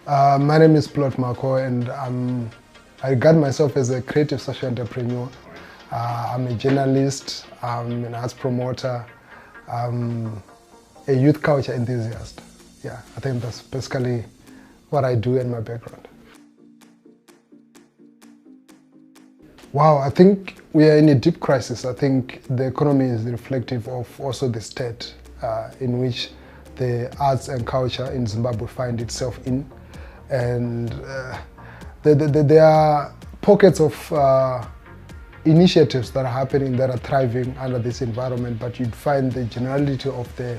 My name is Plot Mhako, and I regard myself as a creative social entrepreneur. I'm a journalist, I'm an arts promoter, I'm a youth culture enthusiast. Yeah, I think that's basically what I do and my background. Wow, I think we are in a deep crisis. I think the economy is reflective of also the state in which the arts and culture in Zimbabwe find itself in. And there are pockets of initiatives that are happening that are thriving under this environment, but you'd find the generality of the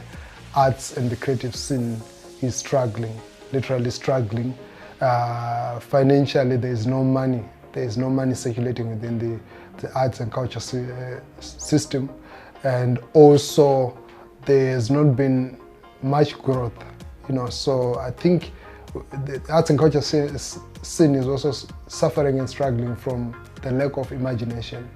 arts and the creative scene is struggling, literally struggling. Financially, there is no money. There is no money circulating within the arts and culture system. And also, there has not been much growth, so I think the arts and culture scene is also suffering and struggling from the lack of imagination.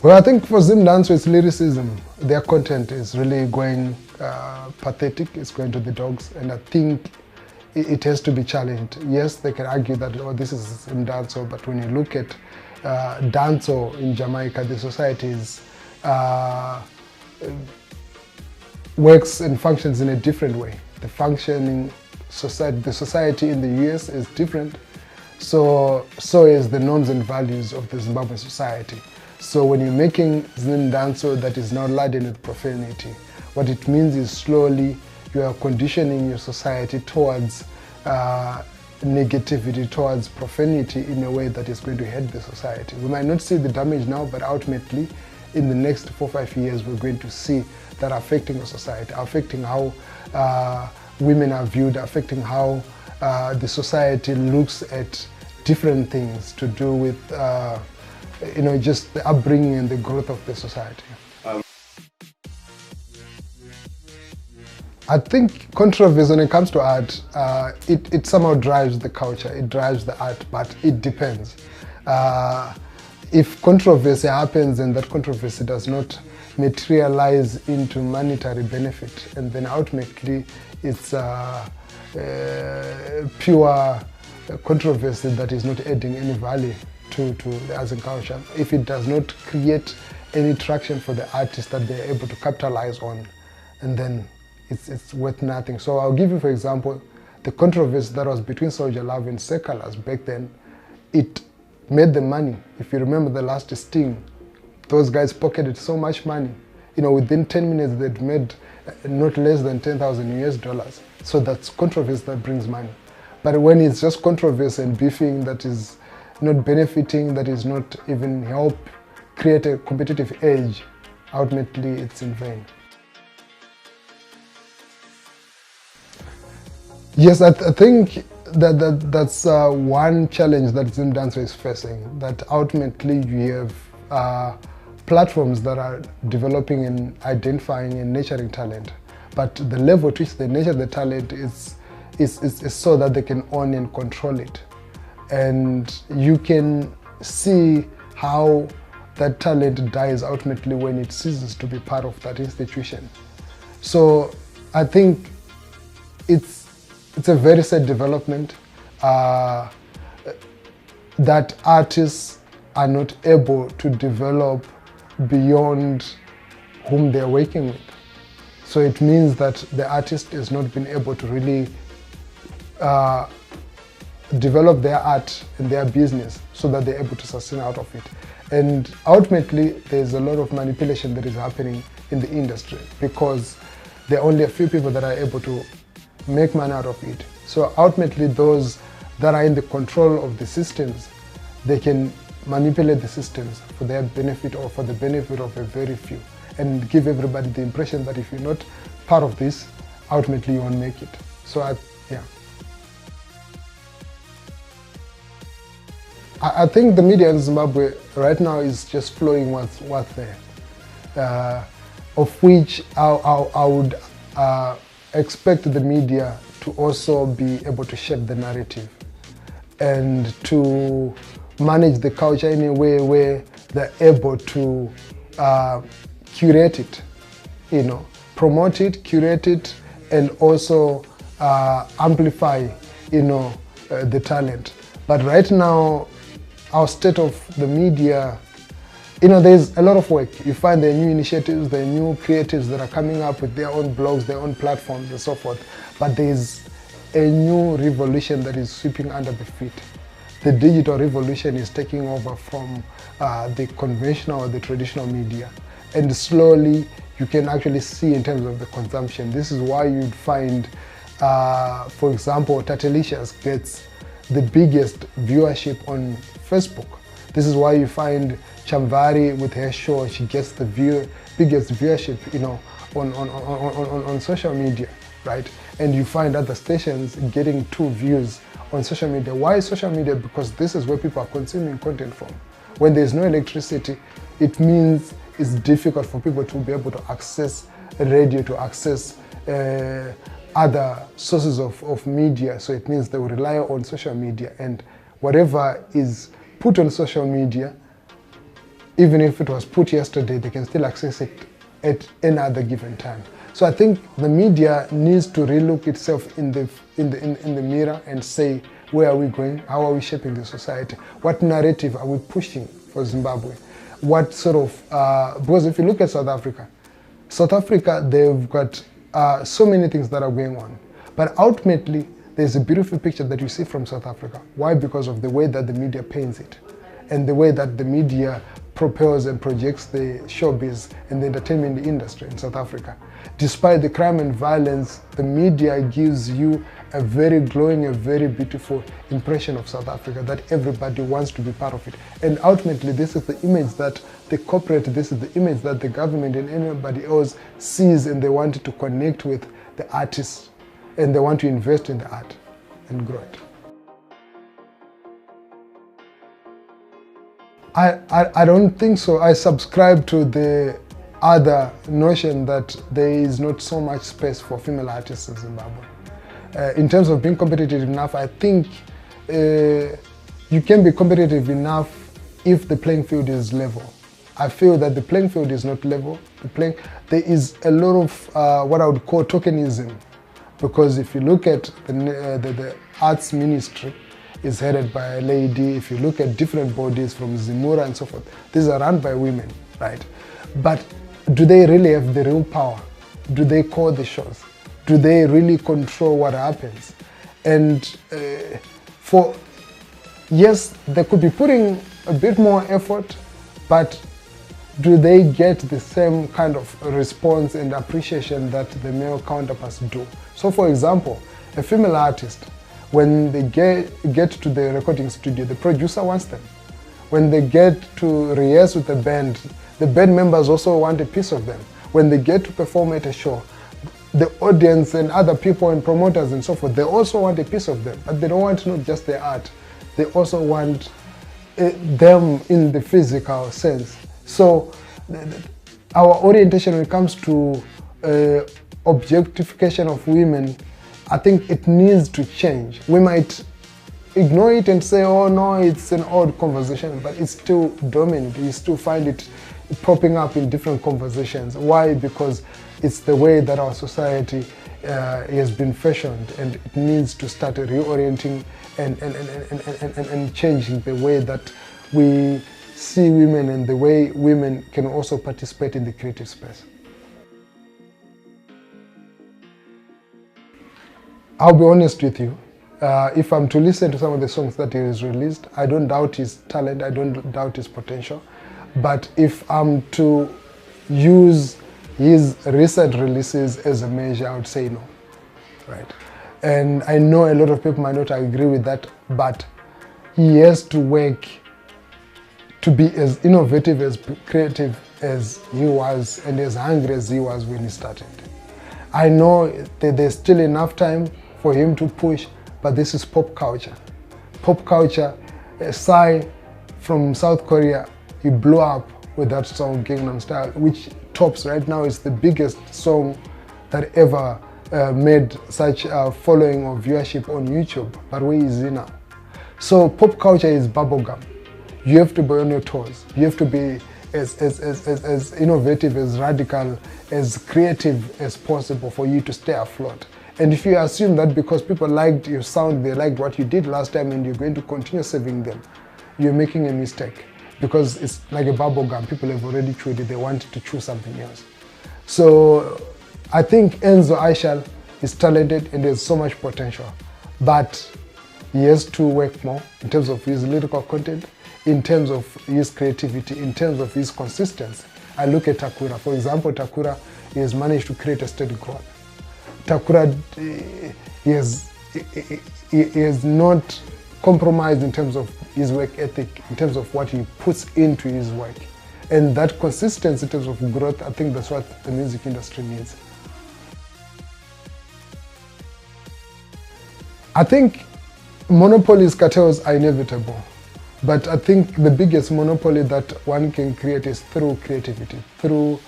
Well, I think for Zim Dance, it's lyricism. Their content is really going pathetic, it's going to the dogs, and I think it has to be challenged. Yes, they can argue that, this is Zim Dancehall, but when you look at dancehall in Jamaica, the society is works and functions in a different way. The society in the US is different, so is the norms and values of the Zimbabwean society. So when you're making Zim dancehall that is now laden with profanity, what it means is slowly you are conditioning your society towards negativity, towards profanity in a way that is going to hurt the society. We might not see the damage now, but ultimately in the next 4 or 5 years, we're going to see that affecting our society, affecting how women are viewed, affecting how the society looks at different things to do with, just the upbringing and the growth of the society. I think controversy when it comes to art, it somehow drives the culture, it drives the art, but it depends. If controversy happens and that controversy does not materialize into monetary benefit, and then ultimately it's pure controversy that is not adding any value to the arts and culture. If it does not create any traction for the artists that they're able to capitalize on, and then it's worth nothing. So I'll give you, for example, the controversy that was between Soldier Love and Secular's back then. It made the money. If you remember the last Sting, those guys pocketed so much money. Within 10 minutes they'd made not less than 10,000 US. So that's controversy that brings money. But when it's just controversy and beefing that is not benefiting, that is not even help create a competitive edge, ultimately it's in vain. Yes, I think that's one challenge that Zim Dancehall is facing, that ultimately you have platforms that are developing and identifying and nurturing talent, but the level to which they nurture the talent is so that they can own and control it. And you can see how that talent dies ultimately when it ceases to be part of that institution. So I think it's a very sad development that artists are not able to develop beyond whom they're working with. So it means that the artist has not been able to really develop their art and their business so that they're able to sustain out of it. And ultimately, there's a lot of manipulation that is happening in the industry because there are only a few people that are able to make money out of it. So ultimately, those that are in the control of the systems, they can manipulate the systems for their benefit or for the benefit of a very few, and give everybody the impression that if you're not part of this, ultimately you won't make it. So I think the media in Zimbabwe right now is just flowing what's there, of which I would expect the media to also be able to shape the narrative and to manage the culture in a way where they're able to curate it, promote it, curate it, and also amplify, the talent. But right now, our state of the media, there's a lot of work. You find there are new initiatives, there are new creatives that are coming up with their own blogs, their own platforms and so forth. But there's a new revolution that is sweeping under the feet. The digital revolution is taking over from the conventional or the traditional media. And slowly you can actually see in terms of the consumption. This is why you'd find, for example, Tatelicious gets the biggest viewership on Facebook. This is why you find Chamvari with her show, she gets the biggest viewership, on social media, right? And you find other stations getting 2 views on social media. Why social media? Because this is where people are consuming content from. When there's no electricity, it means it's difficult for people to be able to access radio, to access other sources of media. So it means they will rely on social media, and whatever is put on social media, even if it was put yesterday, they can still access it at any other given time. So I think the media needs to relook itself in the mirror and say, where are we going? How are we shaping the society? What narrative are we pushing for Zimbabwe? What sort of, because if you look at South Africa, they've got so many things that are going on. But ultimately, there's a beautiful picture that you see from South Africa. Why? Because of the way that the media paints it and the way that the media propels and projects the showbiz and the entertainment industry in South Africa. Despite the crime and violence, the media gives you a very glowing, a very beautiful impression of South Africa that everybody wants to be part of it. And ultimately, this is the image that the corporate, this is the image that the government and anybody else sees, and they want to connect with the artists and they want to invest in the art and grow it. I don't think so. I subscribe to the other notion that there is not so much space for female artists in Zimbabwe. In terms of being competitive enough, I think you can be competitive enough if the playing field is level. I feel that the playing field is not level. There is a lot of what I would call tokenism, because if you look at the arts ministry, is headed by a lady. If you look at different bodies from Zimura and so forth, these are run by women, right? But do they really have the real power? Do they call the shots? Do they really control what happens? And yes, they could be putting a bit more effort, but do they get the same kind of response and appreciation that the male counterparts do? So for example, a female artist, when they get to the recording studio, the producer wants them. When they get to rehearse with the band members also want a piece of them. When they get to perform at a show, the audience and other people and promoters and so forth, they also want a piece of them. But they don't want not just their art, they also want them in the physical sense. So our orientation when it comes to objectification of women, I think it needs to change. We might ignore it and say, oh no, it's an old conversation, but it's still dominant. You still find it popping up in different conversations. Why? Because it's the way that our society has been fashioned, and it needs to start reorienting and changing the way that we see women and the way women can also participate in the creative space. I'll be honest with you. If I'm to listen to some of the songs that he has released, I don't doubt his talent, I don't doubt his potential. But if I'm to use his recent releases as a measure, I would say no, right? And I know a lot of people might not agree with that, but he has to work to be as innovative, as creative as he was, and as hungry as he was when he started. I know that there's still enough time for him to push, but this is pop culture. Pop culture, Psy from South Korea, he blew up with that song Gangnam Style, which tops right now, is the biggest song that ever made such a following or viewership on YouTube. But where is he now? So pop culture is bubblegum. You have to be on your toes. You have to be as innovative, as radical, as creative as possible for you to stay afloat. And if you assume that because people liked your sound, they liked what you did last time, and you're going to continue serving them, you're making a mistake, because it's like a bubble gum. People have already chewed it, they want to chew something else. So I think Enzo Aishal is talented and there's so much potential, but he has to work more in terms of his lyrical content, in terms of his creativity, in terms of his consistency. I look at Takura. For example, Takura, he has managed to create a steady growth. Takura, he has not compromised in terms of his work ethic, in terms of what he puts into his work. And that consistency in terms of growth, I think that's what the music industry needs. I think monopolies, cartels are inevitable. But I think the biggest monopoly that one can create is through creativity, through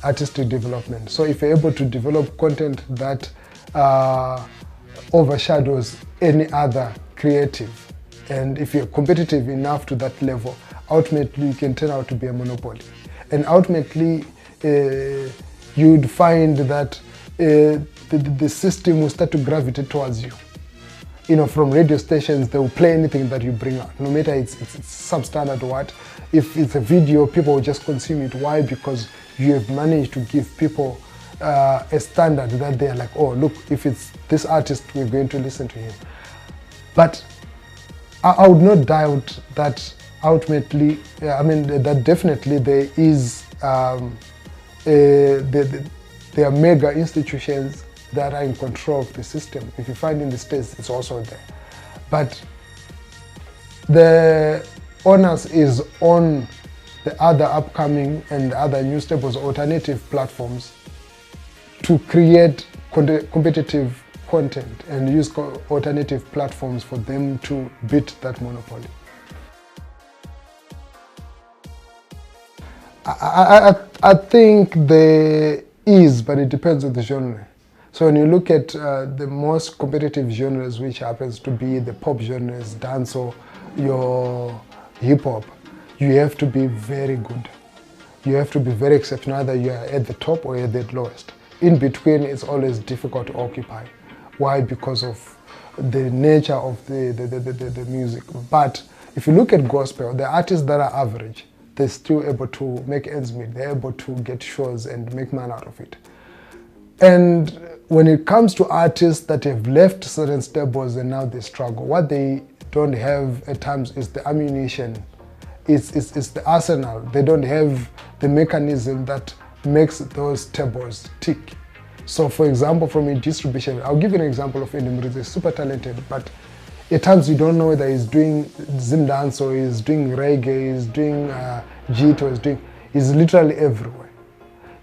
artistic development. So if you're able to develop content that overshadows any other creative, and if you're competitive enough to that level, ultimately you can turn out to be a monopoly. And ultimately you'd find that the system will start to gravitate towards you. You know, from radio stations, they will play anything that you bring out, no matter it's substandard or what. If it's a video, people will just consume it. Why? Because you have managed to give people a standard that they're like, oh, look, if it's this artist, we're going to listen to him. But I would not doubt that ultimately, I mean, that definitely there is, there are mega institutions that are in control of the system. If you find in the States, it's also there. But the onus is on the other upcoming and other new stables, alternative platforms, to create competitive content and use alternative platforms for them to beat that monopoly. I think there is, but it depends on the genre. So when you look at the most competitive genres, which happens to be the pop genres, dancehall, your hip hop, you have to be very good. You have to be very exceptional. Either you are at the top or at the lowest. In between, it's always difficult to occupy. Why? Because of the nature of the music. But if you look at gospel, the artists that are average, they're still able to make ends meet. They're able to get shows and make money out of it. And when it comes to artists that have left certain stables and now they struggle, what they don't have at times is the ammunition, it's the arsenal. They don't have the mechanism that makes those tables tick. So for example, from a distribution, I'll give you an example of Indimriz. He's super talented, but at times you don't know whether he's doing Zim dance or he's doing reggae, he's doing Jit, or he's literally everywhere.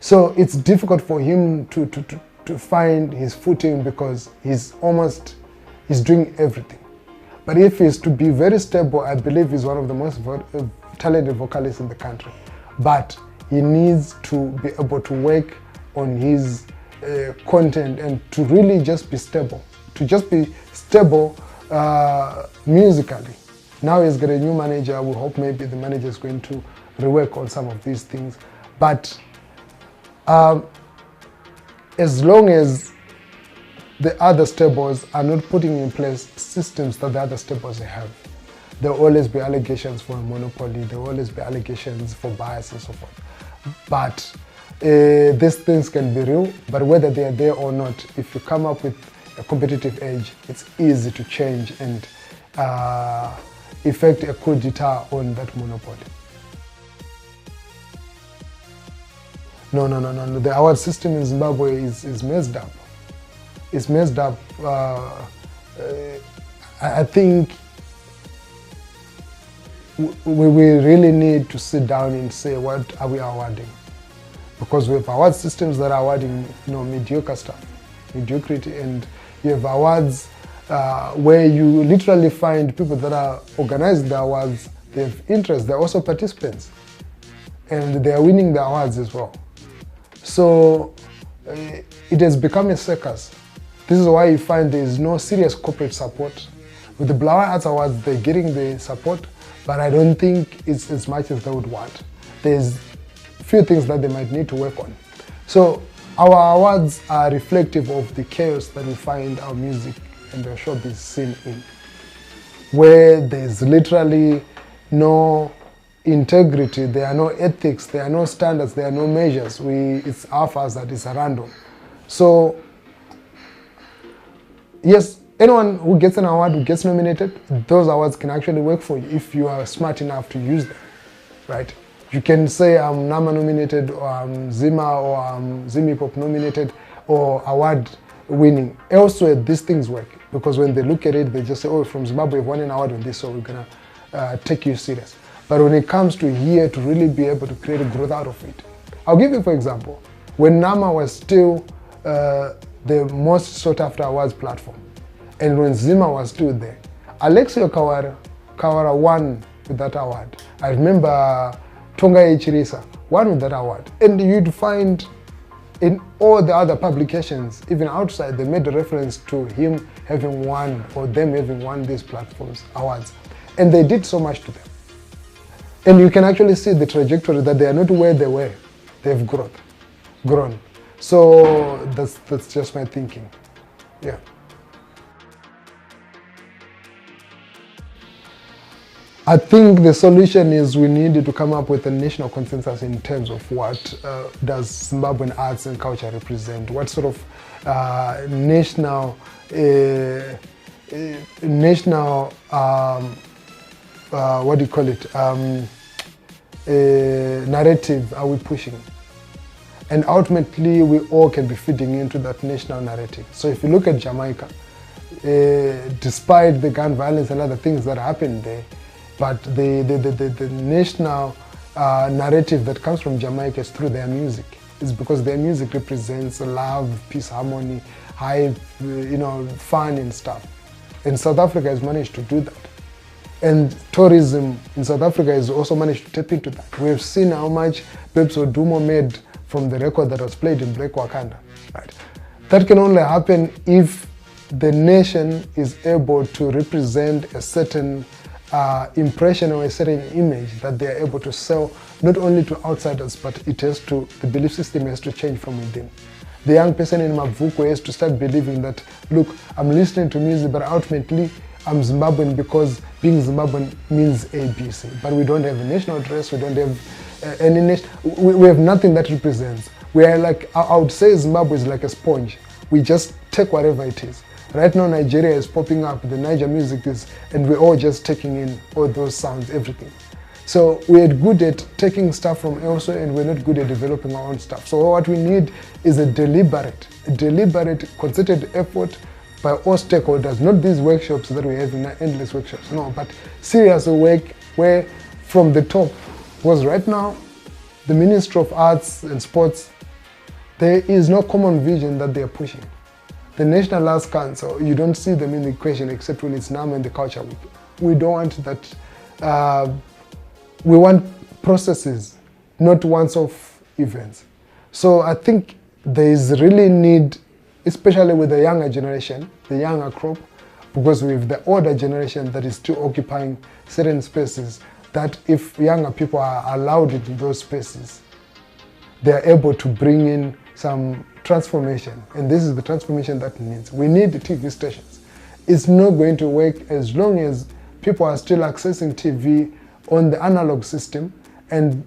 So it's difficult for him to find his footing because he's doing everything. But if he's to be very stable, I believe he's one of the most talented vocalists in the country. But he needs to be able to work on his content and to really just be stable, musically. Now he's got a new manager. We hope maybe the manager is going to rework on some of these things. But as long as the other stables are not putting in place systems that the other stables have, there will always be allegations for a monopoly, there will always be allegations for bias and so forth. But these things can be real, but whether they are there or not, if you come up with a competitive edge, it's easy to change and effect a coup d'etat on that monopoly. No. The award system in Zimbabwe is messed up. It's messed up. I think we really need to sit down and say, what are we awarding? Because we have award systems that are awarding, mediocre stuff, mediocrity, and you have awards where you literally find people that are organizing the awards, they have interest, they're also participants, and they are winning the awards as well. So it has become a circus. This is why you find there is no serious corporate support. With the Blawa Arts Awards, they're getting the support, but I don't think it's as much as they would want. there's few things that they might need to work on. So our awards are reflective of the chaos that we find our music and our showbiz scene in, where there's literally no integrity, there are no ethics, there are no standards, there are no measures. It's haphazard, it's random. So yes, anyone who gets an award, who gets nominated, those awards can actually work for you if you are smart enough to use them, right? You can say I'm NAMA nominated, or I'm Zima, or I'm Zim Pop nominated, or award winning. Elsewhere, these things work, because when they look at it, they just say, oh, from Zimbabwe, you've won an award on this, so we're gonna take you serious. But when it comes to here, to really be able to create a growth out of it. I'll give you, for example, when NAMA was still the most sought after awards platform, and when Zima was still there, Alexio Kawara won with that award. I remember Tonga Echirisa won with that award. And you'd find in all the other publications, even outside, they made a reference to him having won, or them having won these platforms awards. And they did so much to them. And you can actually see the trajectory that they are not where they were. They've grown. So that's just my thinking. Yeah. I think the solution is we need to come up with a national consensus in terms of what does Zimbabwean arts and culture represent. What sort of national what do you call it? Narrative are we pushing? And ultimately, we all can be feeding into that national narrative. So if you look at Jamaica, despite the gun violence and other things that happened there, but the national narrative that comes from Jamaica is through their music. It's because their music represents love, peace, harmony, hype, fun and stuff. And South Africa has managed to do that. And tourism in South Africa has also managed to tap into that. We've seen how much Peps Odumo made from the record that was played in Black Wakanda. Right? That can only happen if the nation is able to represent a certain impression or a certain image that they are able to sell, not only to outsiders, but the belief system has to change from within. The young person in Mavuko has to start believing that, look, I'm listening to music, but ultimately I'm Zimbabwean because being Zimbabwean means ABC. But we don't have a national dress, we don't have any nation, we have nothing that represents. We are like, I would say Zimbabwe is like a sponge. We just take whatever it is. Right now Nigeria is popping up, the Niger music is, and we're all just taking in all those sounds, everything. So we're good at taking stuff from elsewhere and we're not good at developing our own stuff. So what we need is a deliberate, concerted effort by all stakeholders, not these workshops that we have in endless workshops, no, but serious work where from the top, because right now, the Ministry of Arts and Sports, there is no common vision that they are pushing. The National Arts Council, you don't see them in the equation except when it's NAMA and the Culture Week. We don't want that. We want processes, not once-off events. So I think there is really need, especially with the younger generation, the younger crop, because we have the older generation that is still occupying certain spaces, that if younger people are allowed into those spaces, they are able to bring in some transformation. And this is the transformation that needs. We need TV stations. It's not going to work as long as people are still accessing TV on the analog system, and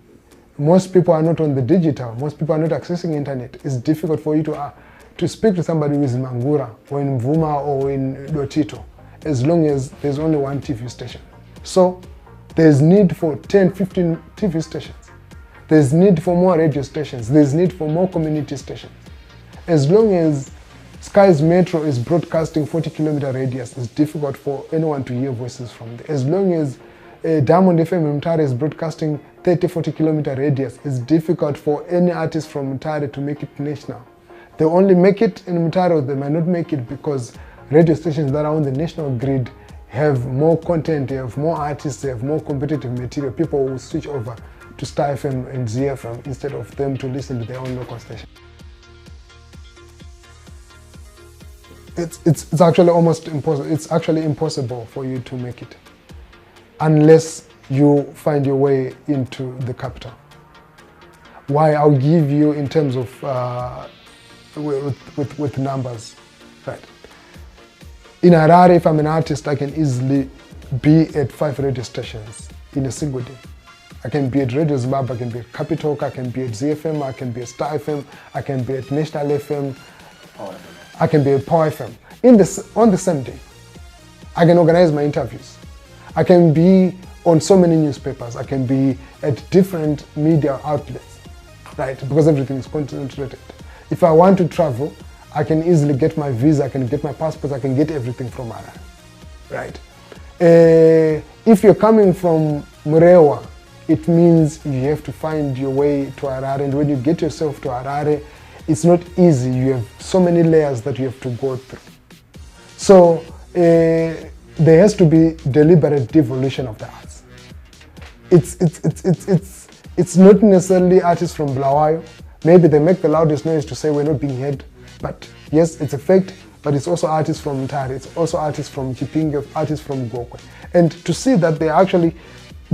most people are not on the digital. Most people are not accessing internet. It's difficult for you to speak to somebody who is in Mangura or in Mvuma or in Lotito, as long as there's only one TV station. So there's need for 10, 15 TV stations. There's need for more radio stations. There's need for more community stations. As long as Sky's Metro is broadcasting 40-kilometer radius, it's difficult for anyone to hear voices from there. As long as Diamond FM Mtare is broadcasting 30-40-kilometer radius, it's difficult for any artist from Mtare to make it national. They only make it in Mtare, or they might not make it because radio stations that are on the national grid have more content, they have more artists, they have more competitive material. People will switch over to Star FM and ZFM instead of them to listen to their own local station. It's actually almost impossible. It's actually impossible for you to make it unless you find your way into the capital. Why? I'll give you in terms of with numbers, right? In Harare, if I'm an artist, I can easily be at 5 radio stations in a single day. I can be at Radio Zimbabwe, I can be at Capital, I can be at ZFM, I can be at Star FM, I can be at National FM, I can be at Power FM. On the same day, I can organize my interviews. I can be on so many newspapers. I can be at different media outlets, right? Because everything is concentrated. If I want to travel, I can easily get my visa, I can get my passport, I can get everything from Harare, right? If you're coming from Murewa, it means you have to find your way to Harare, and when you get yourself to Harare, it's not easy. You have so many layers that you have to go through. So there has to be deliberate devolution of the arts. It's not necessarily artists from Bulawayo. Maybe they make the loudest noise to say we're not being heard, but yes, it's a fact. But it's also artists from Mtare, it's also artists from Chipinge, artists from Gokwe, and to see that there are actually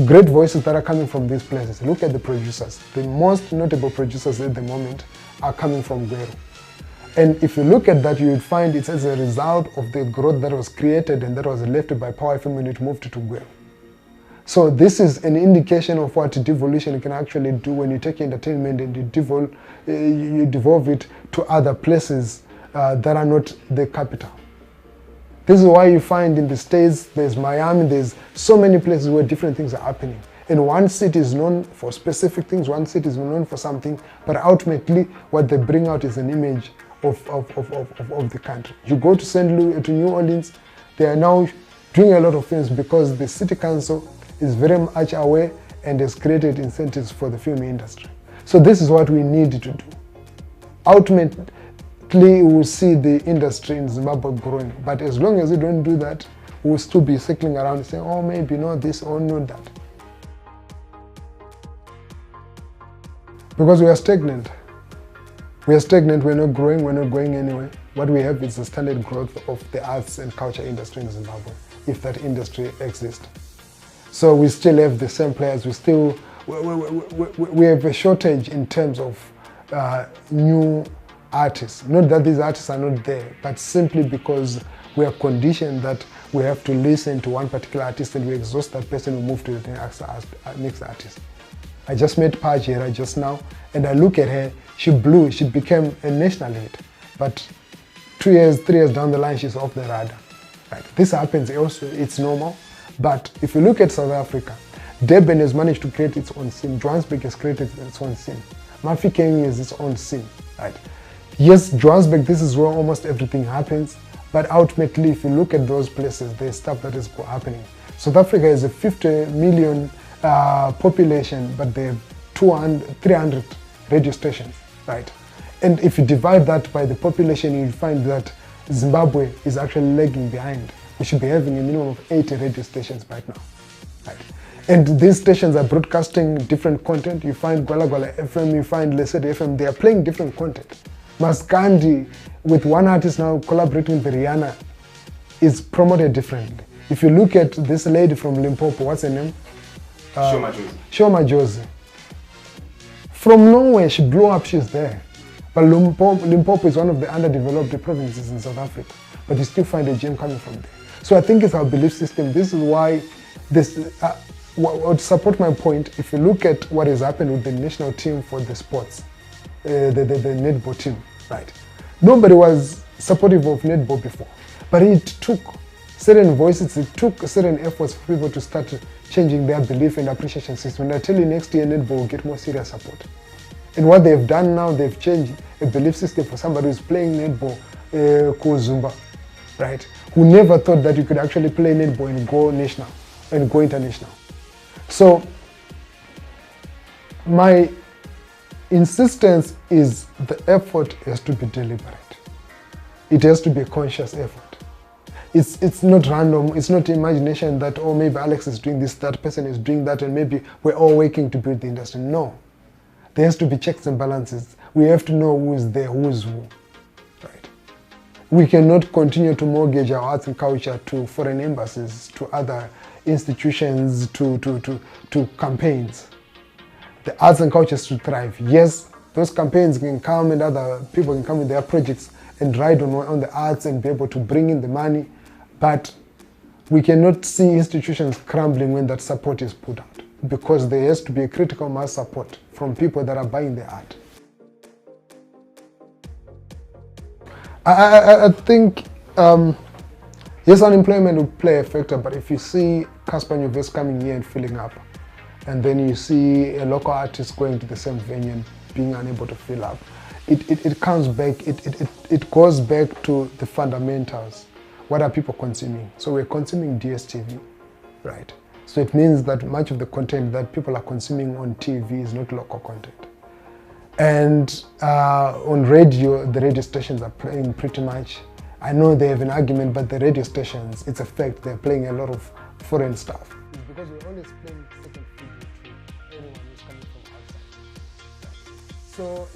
great voices that are coming from these places. Look at the producers. The most notable producers at the moment are coming from Gweru. And if you look at that, you would find it's as a result of the growth that was created and that was left by Power FM when it moved to Gweru. So this is an indication of what devolution can actually do when you take entertainment and you devolve it to other places that are not the capital. This is why you find in the States, there's Miami, there's so many places where different things are happening. And one city is known for specific things, one city is known for something, but ultimately what they bring out is an image of the country. You go to St. Louis, to New Orleans, they are now doing a lot of things because the city council is very much aware and has created incentives for the film industry. So this is what we need to do. Ultimately, we will see the industry in Zimbabwe growing, but as long as we don't do that, we'll still be circling around and saying, oh, maybe not this or not that. Because we are stagnant. We are stagnant, we're not going anywhere. What we have is the standard growth of the arts and culture industry in Zimbabwe, if that industry exists. So we still have the same players, we have a shortage in terms of new artists. Not that these artists are not there, but simply because we are conditioned that we have to listen to one particular artist and we exhaust that person, we move to the next artist. I just met Pajera just now and I look at her, she blew, she became a national hit. But 2 years, 3 years down the line, she's off the radar. Right? This happens also, it's normal. But if you look at South Africa, Durban has managed to create its own scene. Johannesburg has created its own scene. Mafeking has its own scene. Right? Yes, Johannesburg, this is where almost everything happens, but ultimately, if you look at those places, there's stuff that is happening. South Africa is a 50 million population, but they have 300 radio stations, right? And if you divide that by the population, you'll find that Zimbabwe is actually lagging behind. We should be having a minimum of 80 radio stations right now, right? And these stations are broadcasting different content. You find Gwala Gwala FM, you find Lesedi FM, they are playing different content. Maskandi, with one artist now collaborating with Rihanna, is promoted differently. If you look at this lady from Limpopo, what's her name? Shoma Josie. From nowhere, she blew up, she's there. But Limpopo is one of the underdeveloped provinces in South Africa, but you still find a gem coming from there. So I think it's our belief system. This is why would support my point. If you look at what has happened with the national team for the sports, the netball team, right? Nobody was supportive of netball before, but it took certain voices, it took certain efforts for people to start changing their belief and appreciation system. And I tell you, next year netball will get more serious support. And what they've done now, they've changed a belief system for somebody who's playing netball, Zumba, right? Who never thought that you could actually play netball and go national and go international. So my insistence is the effort has to be deliberate. It has to be a conscious effort. It's not random, it's not imagination that, oh, maybe Alex is doing this, that person is doing that, and maybe we're all working to build the industry. No. There has to be checks and balances. We have to know who is there, who is who. Right? We cannot continue to mortgage our arts and culture to foreign embassies, to other institutions, to campaigns. the arts and cultures to thrive. Yes, those campaigns can come and other people can come with their projects and ride on the arts and be able to bring in the money, but we cannot see institutions crumbling when that support is put out, because there has to be a critical mass support from people that are buying the art. I think, yes, unemployment will play a factor, but if you see Casper Nyuvest coming here and filling up, and then you see a local artist going to the same venue and being unable to fill up, it comes back, it goes back to the fundamentals. What are people consuming? So we're consuming DSTV, right? So it means that much of the content that people are consuming on TV is not local content. And on radio, the radio stations are playing pretty much, I know they have an argument, but the radio stations, it's a fact, they're playing a lot of foreign stuff. It's because we're always playing second fiddle to anyone who's coming from outside. So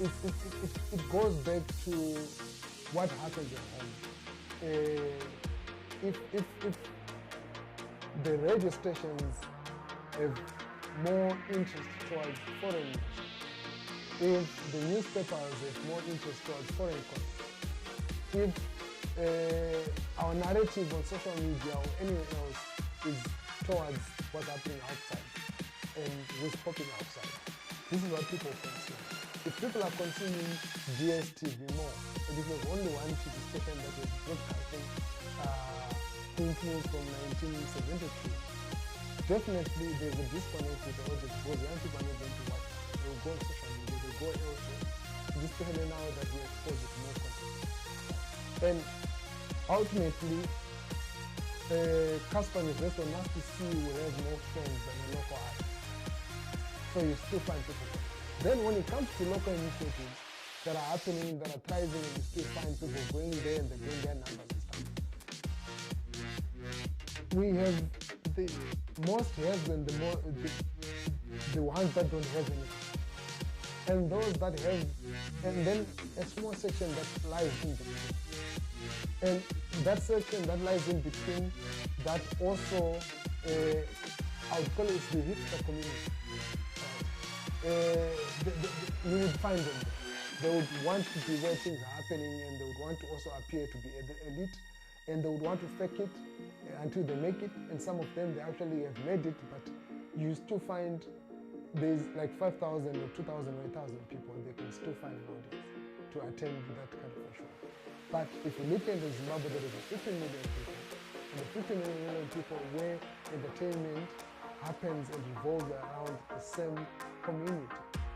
it goes back to what happens at home. If the radio stations have more interest towards foreign news, if the newspapers have more interest towards foreign content, if our narrative on social media or anywhere else is towards what's happening outside and who's popping outside, this is what people consume. If people are consuming DSTV more, and if there's only one TV station that is broadcasting things from 1972, definitely there's a disconnect with the audience, because young people are not going to watch. They will go on social media, they will go elsewhere, especially now that we're exposed to more content. And ultimately, Casper Nyuvest on RTC will have more fans than a local artist. So you still find people. Then when it comes to local initiatives that are happening, that are thriving, and you still find people going there and they're getting their numbers and stuff. We have the most have and the ones that don't have anything. And those that have, and then a small section that lies in between. And that section that lies in between, that also, I would call it the hipster community. You would find them there. They would want to be where things are happening, and they would want to also appear to be the elite, and they would want to fake it until they make it, and some of them they actually have made it, but you still find there's like 5,000 or 2,000 or 1,000 people, they can still find an audience to attend that kind of a show. But if you look at the Zimbabwe, there is a 15 million people, and the 15 million people where entertainment happens and revolves around the same community,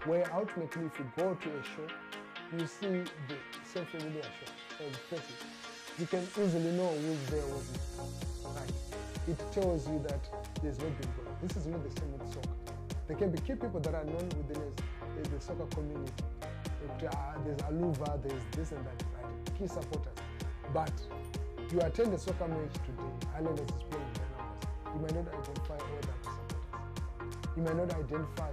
where ultimately if you go to a show, you see the same familiar show and faces. You can easily know who's there, who's not. Right. It tells you that there's no big goal. This is not the same with soccer. There can be key people that are known within the soccer community. There's Aluva, there's this and that, right? Key supporters. But you attend a soccer match today, Islanders is playing Dynamos. You might not identify all the supporters. You might not identify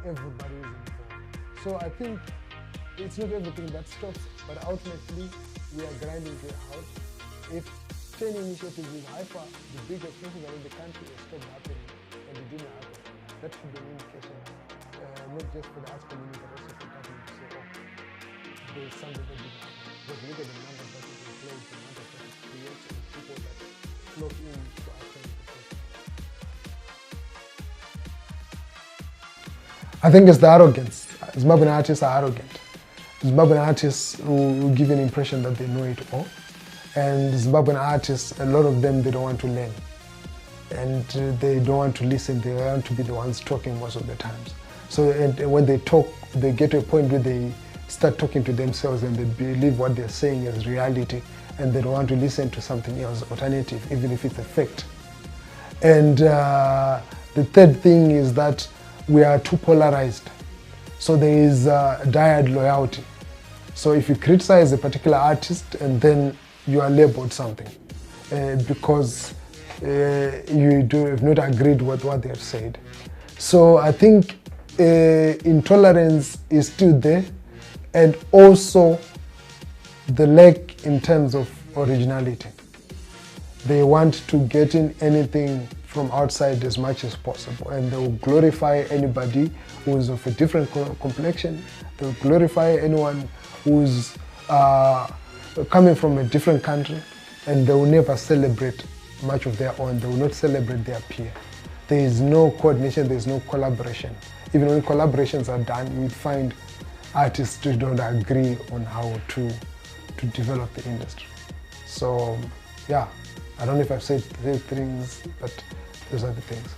everybody who's involved. So I think it's not everything that stops, but ultimately we are grinding to a house. If 10 initiatives is hyper, the biggest things that in the country will stop happening and it didn't happen. That should be an indication, not just for the arts community, but also for government to say, oh, there's something that didn't happen. Because look at the numbers that is in place, the numbers that it creates, and people that flock in to attend the festival. I think it's the arrogance. Zimbabwean artists are arrogant. Zimbabwean artists will give an impression that they know it all. And Zimbabwean artists, a lot of them, they don't want to learn. And they don't want to listen, they want to be the ones talking most of the times. So and when they talk, they get to a point where they start talking to themselves and they believe what they're saying is reality, and they don't want to listen to something else, alternative, even if it's a fact. And the third thing is that we are too polarized. So there is dyad loyalty. So if you criticize a particular artist and then you are labeled something because you have not agreed with what they have said. So I think intolerance is still there, and also the lack in terms of originality. They want to get in anything from outside as much as possible, and they will glorify anybody who's of a different complexion. They will glorify anyone who's coming from a different country, and they will never celebrate much of their own. They will not celebrate their peer. There is no coordination, there is no collaboration. Even when collaborations are done, you find artists who don't agree on how to develop the industry. So yeah, I don't know if I've said things, but those are the things.